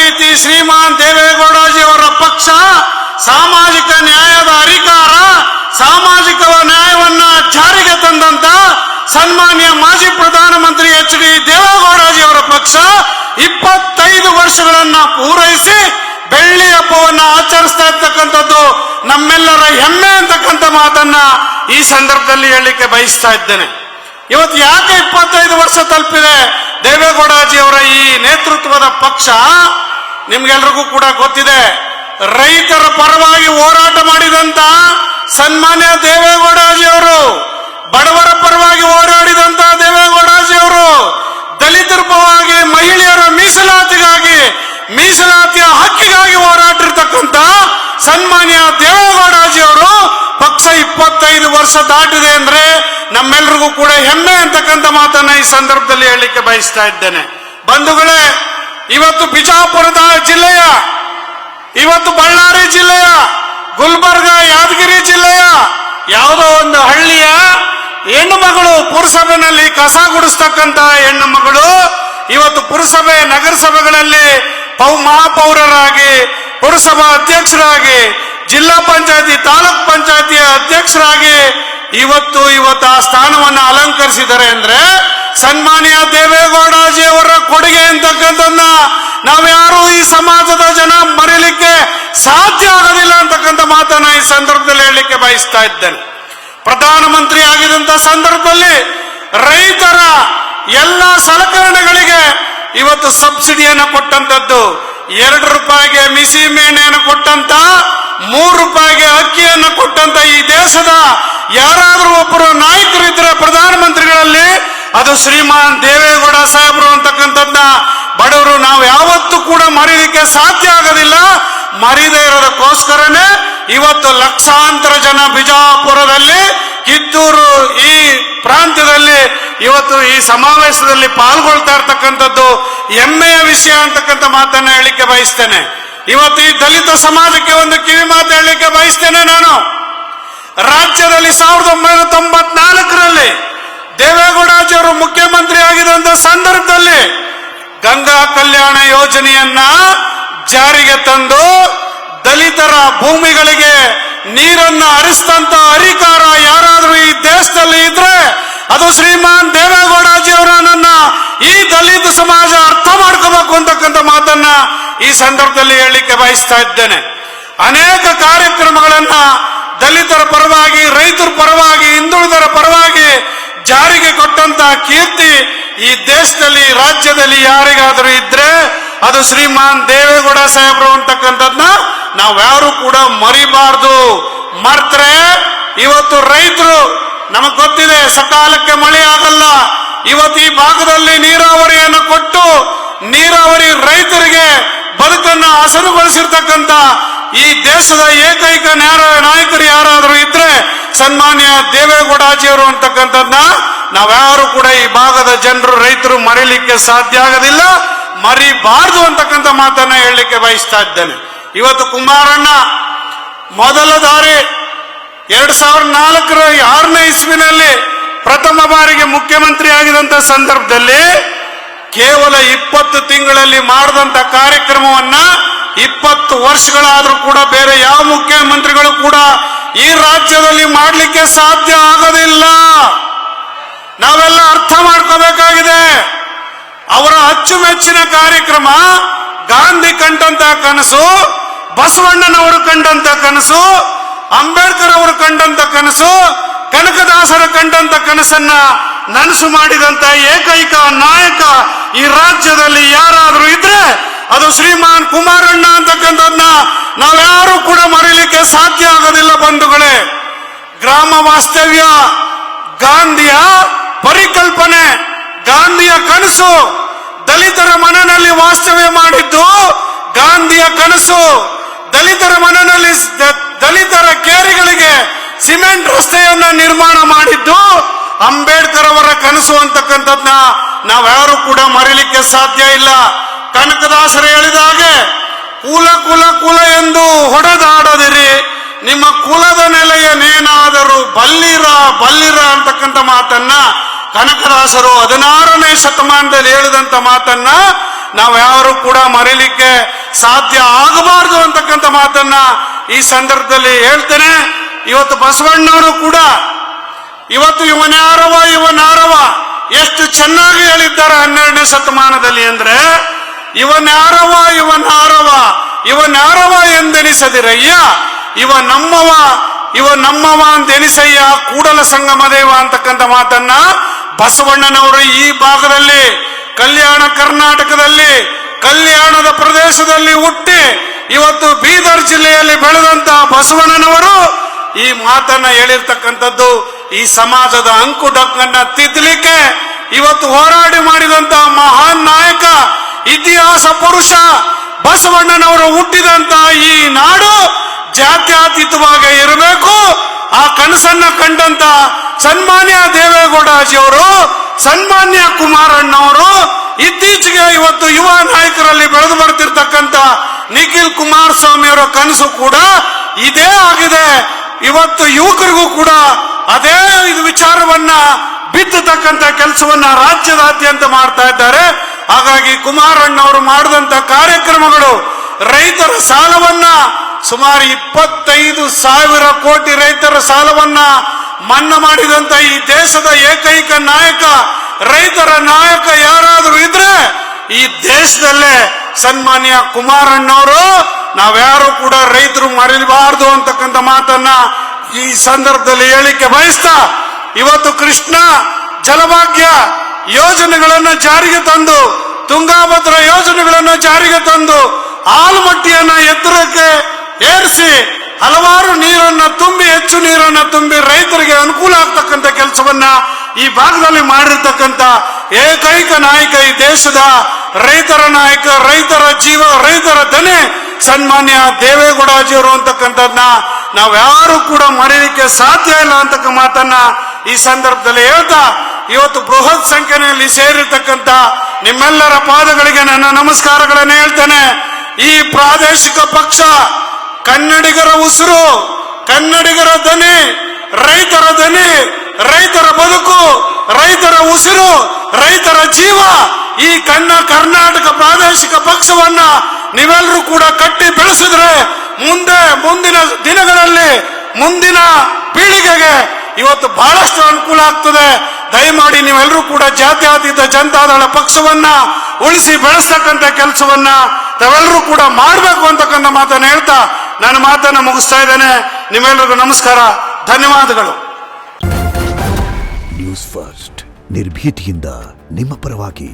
ರೀತಿ ಶ್ರೀಮಾನ್ ದೇವೇಗೌಡಜಿಯವರ ಪಕ್ಷ ಸಾಮಾಜಿಕ ನ್ಯಾಯದ ಹರಿಕಾರ, ಸಾಮಾಜಿಕ ನ್ಯಾಯವನ್ನ ಜಾರಿಗೆ ತಂದಂತ ಸನ್ಮಾನ್ಯ ಮಾಜಿ ಪ್ರಧಾನಮಂತ್ರಿ ಎಚ್ ಡಿ ದೇವೇಗೌಡಜಿಯವರ ಪಕ್ಷ 25 ವರ್ಷಗಳನ್ನ ಪೂರೈಸಿ ಬೆಳ್ಳಿ ಹಬ್ಬವನ್ನ ಆಚರಿಸ್ತಾ ಇರ್ತಕ್ಕಂಥದ್ದು ನಮ್ಮೆಲ್ಲರ ಹೆಮ್ಮೆ ಅಂತಕ್ಕಂಥ ಮಾತನ್ನ ಈ ಸಂದರ್ಭದಲ್ಲಿ ಹೇಳಲಿಕ್ಕೆ ಬಯಸ್ತಾ ಇದ್ದೇನೆ. ಇವತ್ತು ಯಾಕೆ 25 ವರ್ಷ ತಲುಪಿದೆ ದೇವೇಗೌಡಜಿಯವರ ಈ ನೇತೃತ್ವದ ಪಕ್ಷ? ನಿಮ್ಗೆಲ್ರಿಗೂ ಕೂಡ ಗೊತ್ತಿದೆ. ರೈತರ ಪರವಾಗಿ ಹೋರಾಟ ಮಾಡಿದಂತ ಸನ್ಮಾನ್ಯ ದೇವೇಗೌಡಜಿಯವರು, ಬಡವರ ಪರವಾಗಿ ಹೋರಾಡಿದಂತ ದೇವೇಗೌಡಜಿಯವರು, ದಲಿತರ ಪರವಾಗಿ, ಮಹಿಳೆಯರ ಮೀಸಲಾತಿಗಾಗಿ, ಮೀಸಲಾತಿಯ ಹಕ್ಕಿಗಾಗಿ ಹೋರಾಟಿರ್ತಕ್ಕಂಥ ಸನ್ಮಾನ್ಯ ದೇವೇಗೌಡಜಿಯವರು ಪಕ್ಷ 25 ವರ್ಷ ದಾಟಿದೆ ಅಂದ್ರೆ ನಮ್ಮೆಲ್ರಿಗೂ ಕೂಡ ಹೆಮ್ಮೆ ಅಂತಕ್ಕಂಥ ಮಾತನ್ನ ಈ ಸಂದರ್ಭದಲ್ಲಿ ಹೇಳಲಿಕ್ಕೆ ಬಯಸ್ತಾ ಇದ್ದೇನೆ. ಬಂಧುಗಳೇ, ಇವತ್ತು ಬಿಜಾಪುರದ ಜಿಲ್ಲೆಯ, ಇವತ್ತು ಬಳ್ಳಾರಿ ಜಿಲ್ಲೆಯ, ಗುಲ್ಬರ್ಗ, ಯಾದಗಿರಿ ಜಿಲ್ಲೆಯ ಯಾವುದೋ ಒಂದು ಹಳ್ಳಿಯ ಹೆಣ್ಣು ಮಗಳು ಪುರಸಭೆಯಲ್ಲಿ ಕಸ ಗುಡಿಸ್ತಕ್ಕಂತ ಹೆಣ್ಣು ಮಗಳು ಇವತ್ತು ಪುರಸಭೆ, ನಗರಸಭೆಗಳಲ್ಲಿ ಮಹಾಪೌರರಾಗಿ, ಪುರಸಭಾ ಅಧ್ಯಕ್ಷರಾಗಿ, ಜಿಲ್ಲಾ ಪಂಚಾಯತಿ, ತಾಲೂಕ್ ಪಂಚಾಯತಿಯ ಅಧ್ಯಕ್ಷರಾಗಿ ಇವತ್ತು ಆ ಸ್ಥಾನವನ್ನು ಅಲಂಕರಿಸಿದ್ದಾರೆ ಅಂದ್ರೆ ಸನ್ಮಾನ್ಯ ದೇವೇಗೌಡಜಿಯವರ ಕೊಡುಗೆ ಅಂತಕ್ಕಂಥದ್ದನ್ನ ನಾವ್ಯಾರು ಈ ಸಮಾಜದ ಜನ ಮರೀಲಿಕ್ಕೆ ಸಾಧ್ಯ ಆಗೋದಿಲ್ಲ ಅಂತಕ್ಕಂಥ ಮಾತನ್ನ ಈ ಸಂದರ್ಭದಲ್ಲಿ ಹೇಳಲಿಕ್ಕೆ ಬಯಸ್ತಾ ಇದ್ದೇನೆ. ಪ್ರಧಾನಮಂತ್ರಿ ಆಗಿದಂತ ಸಂದರ್ಭದಲ್ಲಿ ರೈತರ ಎಲ್ಲ ಸಲಕರಣೆಗಳಿಗೆ ಇವತ್ತು ಸಬ್ಸಿಡಿಯನ್ನು ಕೊಟ್ಟಂತದ್ದು, 2 ರೂಪಾಯಿಗೆ ಮಿಸಿ ಮೇಣೆಯನ್ನು ಕೊಟ್ಟಂತ, 3 ರೂಪಾಯಿಗೆ ಅಕ್ಕಿಯನ್ನು ಕೊಟ್ಟಂತ ಈ ದೇಶದ ಯಾರಾದ್ರೂ ಒಬ್ಬರು ನಾಯಕರಿದ್ರೆ ಪ್ರಧಾನಮಂತ್ರಿಗಳಲ್ಲಿ ಅದು ಶ್ರೀಮಾನ್ ದೇವೇಗೌಡ ಸಾಹೇಬರು ಅಂತಕ್ಕಂಥದ್ನ ಬಡವರು ನಾವು ಯಾವತ್ತೂ ಕೂಡ ಮರೀಲಿಕ್ಕೆ ಸಾಧ್ಯ ಆಗೋದಿಲ್ಲ. ಮರೀದೇ ಇರೋದಕ್ಕೋಸ್ಕರನೇ ಇವತ್ತು ಲಕ್ಷಾಂತರ ಜನ ಬಿಜಾಪುರದಲ್ಲಿ, ಕಿತ್ತೂರು ಈ ಪ್ರಾಂತ್ಯದಲ್ಲಿ ಇವತ್ತು ಈ ಸಮಾವೇಶದಲ್ಲಿ ಪಾಲ್ಗೊಳ್ತಾ ಇರ್ತಕ್ಕಂಥದ್ದು ಹೆಮ್ಮೆಯ ವಿಷಯ ಅಂತಕ್ಕಂಥ ಮಾತನ್ನ ಹೇಳಲಿಕ್ಕೆ ಬಯಸ್ತೇನೆ. ಇವತ್ತು ಈ ದಲಿತ ಸಮಾಜಕ್ಕೆ ಒಂದು ಕಿವಿ ಮಾತು ಹೇಳಲಿಕ್ಕೆ ಬಯಸ್ತೇನೆ. ನಾನು ರಾಜ್ಯದಲ್ಲಿ 1994ರಲ್ಲಿ ದೇವೇಗೌಡಜಿಯವರು ಮುಖ್ಯಮಂತ್ರಿ ಆಗಿದ್ದಂತ ಸಂದರ್ಭದಲ್ಲಿ ಗಂಗಾ ಕಲ್ಯಾಣ ಯೋಜನೆಯನ್ನ ಜಾರಿಗೆ ತಂದು ದಲಿತರ ಭೂಮಿಗಳಿಗೆ ನೀರನ್ನ ಹರಿಸಿದಂತ ಹರಿಕಾರ ಯಾರಾದ್ರೂ ಈ ದೇಶದಲ್ಲಿ ಇದ್ರೆ ಅದು ಶ್ರೀಮಾನ್ ದೇವೇಗೌಡಜಿಯವರನ್ನ ಈ ದಲಿತ ಸಮಾಜ ಅರ್ಥ ಮಾಡ್ಕೋಬೇಕು ಅಂತಕ್ಕಂಥ ಮಾತನ್ನ ಈ ಸಂದರ್ಭದಲ್ಲಿ ಹೇಳಲಿಕ್ಕೆ ಬಯಸ್ತಾ ಇದ್ದೇನೆ. ಅನೇಕ ಕಾರ್ಯಕ್ರಮಗಳನ್ನ ದಲಿತರ ಪರವಾಗಿ, ರೈತರ ಪರವಾಗಿ, ಹಿಂದುಳಿದರ ಪರವಾಗಿ ಜಾರಿಗೆ ಕೊಟ್ಟಂತ ಕೀರ್ತಿ ಈ ದೇಶದಲ್ಲಿ, ರಾಜ್ಯದಲ್ಲಿ ಯಾರಿಗಾದರೂ ಇದ್ರೆ ಅದು ಶ್ರೀಮಾನ್ ದೇವೇಗೌಡ ಸಾಹೇಬರು ಅಂತಕ್ಕಂಥದ್ನ ನಾವ್ಯಾರು ಕೂಡ ಮರಿಬಾರ್ದು. ಮರ್ತ್ರೆ ಇವತ್ತು ರೈತರು, ನಮಗ್ ಗೊತ್ತಿದೆ ಸಕಾಲಕ್ಕೆ ಮಳೆ ಆಗಲ್ಲ. ಇವತ್ತು ಈ ಭಾಗದಲ್ಲಿ ನೀರಾವರಿಯನ್ನು ಕೊಟ್ಟು ನೀರಾವರಿ ರೈತರಿಗೆ ಬದುಕನ್ನ ಹಸನುಗೊಳಿಸಿರ್ತಕ್ಕಂಥ ಈ ದೇಶದ ಏಕೈಕ ನಾಯಕರು ಯಾರಾದರೂ ಇದ್ರೆ ಸನ್ಮಾನ್ಯ ದೇವೇಗೌಡಜಿಯವರು ಅಂತಕ್ಕಂಥದ್ದನ್ನ ನಾವ್ಯಾರು ಕೂಡ ಈ ಭಾಗದ ಜನರು, ರೈತರು ಮರೀಲಿಕ್ಕೆ ಸಾಧ್ಯ ಆಗೋದಿಲ್ಲ, ಮರಿಬಾರ್ದು ಅಂತಕ್ಕಂಥ ಮಾತನ್ನ ಹೇಳಲಿಕ್ಕೆ ಬಯಸ್ತಾ ಇದ್ದೇನೆ. ಇವತ್ತು ಕುಮಾರಣ್ಣ ಮೊದಲ ದಾರಿ 2004 ಇಸ್ವಿನಲ್ಲಿ ಪ್ರಥಮ ಬಾರಿಗೆ ಮುಖ್ಯಮಂತ್ರಿ ಆಗಿದಂತ ಸಂದರ್ಭದಲ್ಲಿ ಕೇವಲ 20 ತಿಂಗಳಲ್ಲಿ ಮಾಡಿದಂತ ಕಾರ್ಯಕ್ರಮವನ್ನ 20 ವರ್ಷಗಳಾದ್ರೂ ಕೂಡ ಬೇರೆ ಯಾವ ಮುಖ್ಯಮಂತ್ರಿಗಳು ಕೂಡ ಈ ರಾಜ್ಯದಲ್ಲಿ ಮಾಡಲಿಕ್ಕೆ ಸಾಧ್ಯ ಆಗೋದಿಲ್ಲ. ನಾವೆಲ್ಲ ಅರ್ಥ ಮಾಡ್ಕೋಬೇಕಾಗಿದೆ. ಅವರ ಅಚ್ಚುಮೆಚ್ಚಿನ ಕಾರ್ಯಕ್ರಮ ಗಾಂಧಿ ಕಂಡಂತ ಕನಸು, ಬಸವಣ್ಣನವರು ಕಂಡಂತ ಕನಸು, ಅಂಬೇಡ್ಕರ್ ಅವರು ಕಂಡಂತ ಕನಸು, ಕನಕದಾಸರು ಕಂಡಂತ ಕನಸನ್ನ ನನಸು ಮಾಡಿದಂತ ಏಕೈಕ ನಾಯಕ ಈ ರಾಜ್ಯದಲ್ಲಿ ಯಾರಾದ್ರೂ ಇದ್ರೆ ಅದು ಶ್ರೀಮಾನ್ ಕುಮಾರಣ್ಣ ಅಂತಕ್ಕಂಥದ್ನ ನಾವ್ಯಾರು ಕೂಡ ಮರೀಲಿಕ್ಕೆ ಸಾಧ್ಯ ಆಗೋದಿಲ್ಲ. ಬಂಧುಗಳೇ, ಗ್ರಾಮ ವಾಸ್ತವ್ಯ ಗಾಂಧಿಯ ಪರಿಕಲ್ಪನೆ, ಗಾಂಧಿಯ ಕನಸು, ದಲಿತರ ಮನೆಯಲ್ಲಿ ವಾಸ್ತವ್ಯ ಮಾಡಿದ್ದು ಗಾಂಧಿಯ ಕನಸು, ದಲಿತರ ಮನೆಯಲ್ಲಿ ದಲಿತರ ಕೇರಿಗಳಿಗೆ ಸಿಮೆಂಟ್ ರಸ್ತೆಯನ್ನ ನಿರ್ಮಾಣ ಮಾಡಿದ್ದು ಅಂಬೇಡ್ಕರ್ ಅವರ ಕನಸು ಅಂತಕ್ಕಂಥದ್ನ ನಾವ್ಯಾರು ಕೂಡ ಮರೀಲಿಕ್ಕೆ ಸಾಧ್ಯ ಇಲ್ಲ. ಕನಕದಾಸರು ಹೇಳಿದ ಹಾಗೆ ಕುಲ ಕುಲ ಕುಲ ಎಂದು ಹೊಡೆದಾಡದಿರಿ, ನಿಮ್ಮ ಕುಲದ ನೆಲೆಯನೇನಾದರೂ ಬಲ್ಲಿರ ಬಲ್ಲಿರ ಅಂತಕ್ಕಂಥ ಮಾತನ್ನ ಕನಕದಾಸರು 16ನೇ ಶತಮಾನದಲ್ಲಿ ಹೇಳಿದಂತ ಮಾತನ್ನ ನಾವ್ಯಾರು ಕೂಡ ಮರೀಲಿಕ್ಕೆ ಸಾಧ್ಯ ಆಗಬಾರದು ಅಂತಕ್ಕಂಥ ಮಾತನ್ನ ಈ ಸಂದರ್ಭದಲ್ಲಿ ಹೇಳ್ತೇನೆ. ಇವತ್ತು ಬಸವಣ್ಣವರು ಕೂಡ ಇವತ್ತು ಇವನ್ಯಾರವ ಎಷ್ಟು ಚೆನ್ನಾಗಿ ಹೇಳಿದ್ದಾರೆ 12ನೇ ಶತಮಾನದಲ್ಲಿ ಅಂದ್ರೆ, ಇವನ್ಯಾರವ ಎಂದೆನಿಸದಿರಯ್ಯ, ಇವ ನಮ್ಮವ ಅಂತೆನಿಸಯ್ಯ ಕೂಡಲ ಸಂಗಮ ದೇವ ಅಂತಕ್ಕಂಥ ಮಾತನ್ನ ಬಸವಣ್ಣನವರು ಈ ಭಾಗದಲ್ಲಿ ಕಲ್ಯಾಣ ಕರ್ನಾಟಕದಲ್ಲಿ ಕಲ್ಯಾಣದ ಪ್ರದೇಶದಲ್ಲಿ ಹುಟ್ಟಿ ಇವತ್ತು ಬೀದರ್ ಜಿಲ್ಲೆಯಲ್ಲಿ ಬೆಳೆದಂತ ಬಸವಣ್ಣನವರು ಈ ಮಾತನ್ನ ಹೇಳಿರ್ತಕ್ಕಂಥದ್ದು ಈ ಸಮಾಜದ ಅಂಕುಡೊಕ್ಕನ್ನ ತಿದ್ದಲಿಕ್ಕೆ ಇವತ್ತು ಹೋರಾಡಿ ಮಾಡಿದಂತ ಮಹಾನ್ ನಾಯಕ, ಇತಿಹಾಸ ಪುರುಷ ಬಸವಣ್ಣನವರು ಹುಟ್ಟಿದಂತ ಈ ನಾಡು ಜಾತ್ಯತೀತವಾಗಿ ಇರಬೇಕು. ಆ ಕನಸನ್ನ ಕಂಡಂತ ಸನ್ಮಾನ್ಯ ದೇವೇಗೌಡಜಿಯವರು, ಸನ್ಮಾನ್ಯ ಕುಮಾರಣ್ಣವರು, ಇತ್ತೀಚೆಗೆ ಇವತ್ತು ಯುವ ನಾಯಕರಲ್ಲಿ ಬೆಳೆದು ಬರ್ತಿರ್ತಕ್ಕಂಥ ನಿಖಿಲ್ ಕುಮಾರಸ್ವಾಮಿ ಅವರ ಕನಸು ಕೂಡ ಇದೇ ಆಗಿದೆ. ಇವತ್ತು ಯುವಕರಿಗೂ ಕೂಡ ಅದೇ ಇದು ವಿಚಾರವನ್ನ ಬಿತ್ತತಕ್ಕಂಥ ಕೆಲಸವನ್ನ ರಾಜ್ಯದಾದ್ಯಂತ ಮಾಡ್ತಾ ಇದ್ದಾರೆ. ಹಾಗಾಗಿ ಕುಮಾರಣ್ಣವರು ಮಾಡಿದಂತ ಕಾರ್ಯಕ್ರಮಗಳು, ರೈತರ ಸಾಲವನ್ನ ಸುಮಾರು 25,000 ಕೋಟಿ ರೈತರ ಸಾಲವನ್ನ ಮನ್ನಾ ಮಾಡಿದಂತ ಈ ದೇಶದ ಏಕೈಕ ನಾಯಕ, ರೈತರ ನಾಯಕ ಯಾರಾದರೂ ಇದ್ರೆ ಈ ದೇಶದಲ್ಲೇ ಸನ್ಮಾನ್ಯ ಕುಮಾರಣ್ಣವರು. ನಾವ್ಯಾರು ಕೂಡ ರೈತರು ಮರಿಬಾರದು ಅಂತಕ್ಕಂಥ ಮಾತನ್ನ ಈ ಸಂದರ್ಭದಲ್ಲಿ ಹೇಳಿಕೆ ಬಯಸ್ತಾ, ಇವತ್ತು ಕೃಷ್ಣ ಜಲಭಾಗ್ಯ ಯೋಜನೆಗಳನ್ನು ಜಾರಿಗೆ ತಂದು, ತುಂಗಾಭದ್ರಾ ಯೋಜನೆಗಳನ್ನು ಜಾರಿಗೆ ತಂದು, ಆಲಮಟ್ಟಿಯನ್ನ ಎತ್ತರಕ್ಕೆ ಏರಿಸಿ ಹಲವಾರು ನೀರನ್ನ ತುಂಬಿ, ಹೆಚ್ಚು ನೀರನ್ನ ತುಂಬಿ ರೈತರಿಗೆ ಅನುಕೂಲ ಆಗ್ತಕ್ಕಂಥ ಕೆಲಸವನ್ನ ಈ ಭಾಗದಲ್ಲಿ ಮಾಡಿರ್ತಕ್ಕಂಥ ಏಕೈಕ ನಾಯಕ, ಈ ದೇಶದ ರೈತರ ನಾಯಕ, ರೈತರ ಜೀವ, ರೈತರ ದನಿ ಸನ್ಮಾನ್ಯ ದೇವೇಗೌಡಜಿಯವರು ಅಂತಕ್ಕಂಥದ್ನ ನಾವ್ಯಾರು ಕೂಡ ಮರೀಲಿಕ್ಕೆ ಸಾಧ್ಯ ಇಲ್ಲ ಅಂತಕ್ಕ ಮಾತನ್ನ ಈ ಸಂದರ್ಭದಲ್ಲಿ ಹೇಳ್ತಾ, ಇವತ್ತು ಬೃಹತ್ ಸಂಖ್ಯೆಯಲ್ಲಿ ಸೇರಿರ್ತಕ್ಕಂಥ ನಿಮ್ಮೆಲ್ಲರ ಪಾದಗಳಿಗೆ ನನ್ನ ನಮಸ್ಕಾರಗಳನ್ನು ಹೇಳ್ತೇನೆ. ಈ ಪ್ರಾದೇಶಿಕ ಪಕ್ಷ ಕನ್ನಡಿಗರ ಉಸಿರು, ಕನ್ನಡಿಗರ ದನಿ, ರೈತರ ದನಿ, ರೈತರ ಬದುಕು, ರೈತರ ಉಸಿರು, ರೈತರ ಜೀವ. ಈ ಕರ್ನಾಟಕ ಪ್ರಾದೇಶಿಕ ಪಕ್ಷವನ್ನ ನೀವೆಲ್ಲರೂ ಕೂಡ ಕಟ್ಟಿ ಬೆಳೆಸಿದ್ರೆ ಮುಂದಿನ ದಿನಗಳಲ್ಲಿ ಮುಂದಿನ ಪೀಳಿಗೆಗೆ ಇವತ್ತು ಬಹಳಷ್ಟು ಅನುಕೂಲ ಆಗ್ತದೆ. ದಯಮಾಡಿ ನೀವೆಲ್ಲರೂ ಕೂಡ ಜಾತ್ಯತೀತ ಜನತಾದಳ ಪಕ್ಷವನ್ನ ಉಳಿಸಿ ಬೆಳೆಸ್ತಕ್ಕಂಥ ಕೆಲಸವನ್ನ ತಾವೆಲ್ಲರೂ ಕೂಡ ಮಾಡಬೇಕು ಅಂತಕ್ಕಂಥ ಮಾತನ್ನು ಹೇಳ್ತಾ ನನ್ನ ಮಾತನ್ನ ಮುಗಿಸ್ತಾ ಇದ್ದೇನೆ. ನಿಮ್ಮೆಲ್ಲರಿಗೂ ನಮಸ್ಕಾರ, ಧನ್ಯವಾದಗಳು. ನ್ಯೂಸ್ ಫಸ್ಟ್ ನಿರ್ಭೀತಿಯಿಂದ ನಿಮ್ಮ ಪರವಾಗಿ.